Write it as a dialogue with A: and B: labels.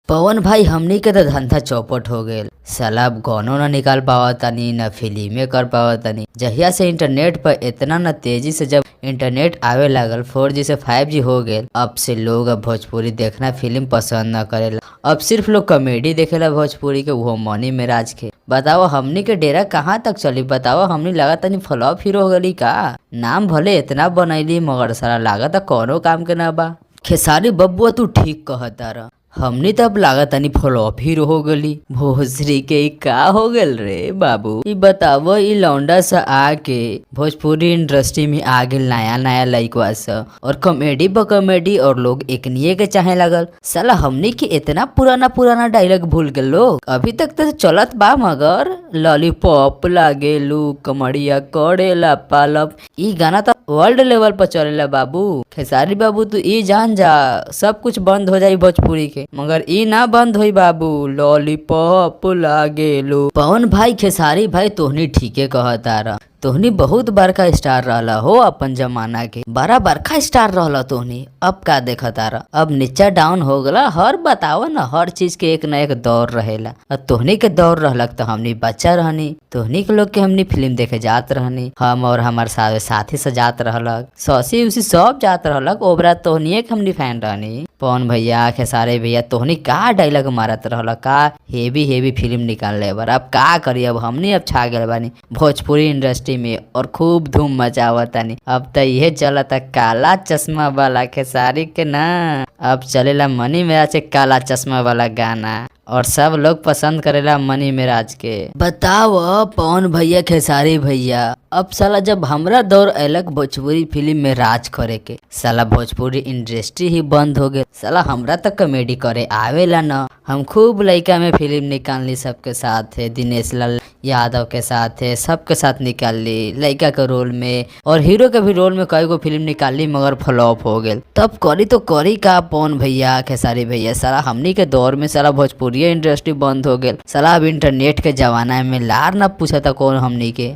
A: पवन भाई हमनी के तो धंधा चौपट हो गए। साला अब गानो ना निकाल पावतानी न फिल्में कर पावतानी। जहिया से इंटरनेट पर इतना न तेजी से जब इंटरनेट आवे लागल 4G से 5G हो गए, अब से लोग अब भोजपुरी देखना फिल्म पसंद न करेला। अब सिर्फ लोग कॉमेडी देखेला भोजपुरी के, वो मनी मेराज के। बताओ हमनी के डेरा कहाँ तक चली। बताओ हमनी लगा तनी फ्लॉप हीरो हो गली का। नाम भले इतना बनैली मगर साला लागत कोनो काम के ना बा। खेसारी बब्बुआ तू ठीक कहतारा, हमनी तब लागत तनी फ्लॉप हीरो हो गली। भोजरी के ई का हो गल रे बाबू। ई बतावो ई लौंडा सा आके भोजपुरी इंडस्ट्री में आ गेल नया नया लइकवा सा, और कॉमेडी ब कॉमेडी और लोग एकनिए के चाहे लगल। साला हमनी के इतना पुराना पुराना डायलॉग भूल गए लोग। अभी तक तो चलत बा मगर लॉलीपॉप लागेलू कमड़िया करेला पालप, ई गाना तो वर्ल्ड लेवल पर चलेला बाबू। खेसारी बाबू तू ई जान जा सब कुछ बंद हो जाई भोजपुरी के, मगर ई ना बंद होई बाबू। लॉलीपॉप लागेलू। पवन भाई खेसारी भाई तोहनी ठीके कहतारा, तोहनी बहुत बड़का स्टार रहला हो अपन जमाना के, बड़ा बड़का स्टार रहला तोहनी। अब का देखा तारा, अब नीचा डाउन हो गला। हर बतावा ना, हर चीज के एक न एक दौर रहेला। अब तोहनी के दौर रहलक तो हमनी बच्चा रहनी, तोहनी के लोग के हमनी फिल्म देखे जात रहनी। हम और हमार साथी से जात रहलक, सौसी उसी सब जात रहलक। ओबरा तोहनिए के हमनी फैन रहनी। पवन भैया खेसारी भैया तोहनी का डायलॉग मारत रहलक, का हेवी हेवी फिल्म निकाल ले बार। अब का करी, अब हमनी अब छा गए बानी भोजपुरी इंडस्ट्री में और खूब धूम मचावतानी। अब तो यह चलता काला चश्मा वाला खेसारी के ना, अब चलेला मनी मेराज के काला चश्मा वाला गाना, और सब लोग पसंद करेला मनी मेराज के। बताओ पवन भैया खेसारी भैया, अब साला जब हमरा दौर अलग भोजपुरी फिल्म में राज करे के, साला भोजपुरी इंडस्ट्री ही बंद हो गए। साला हमरा तक कॉमेडी करे आवेला न। हम खूब लड़का में फिल्म निकालनी सबके साथ है, दिनेश लाल यादव के साथ है, सबके साथ निकाल ली लड़का के रोल में, और हीरो के भी रोल में कई गो फिल्म निकाल ली मगर फ्लॉप हो गए। तब करी तो करी का पवन भैया खेसारी भैया। साला हमनी के दौर में साला भोजपुरी इंडस्ट्री बंद हो गए। साला अब इंटरनेट के जमाना में लार न पूछता कौन हमनी के।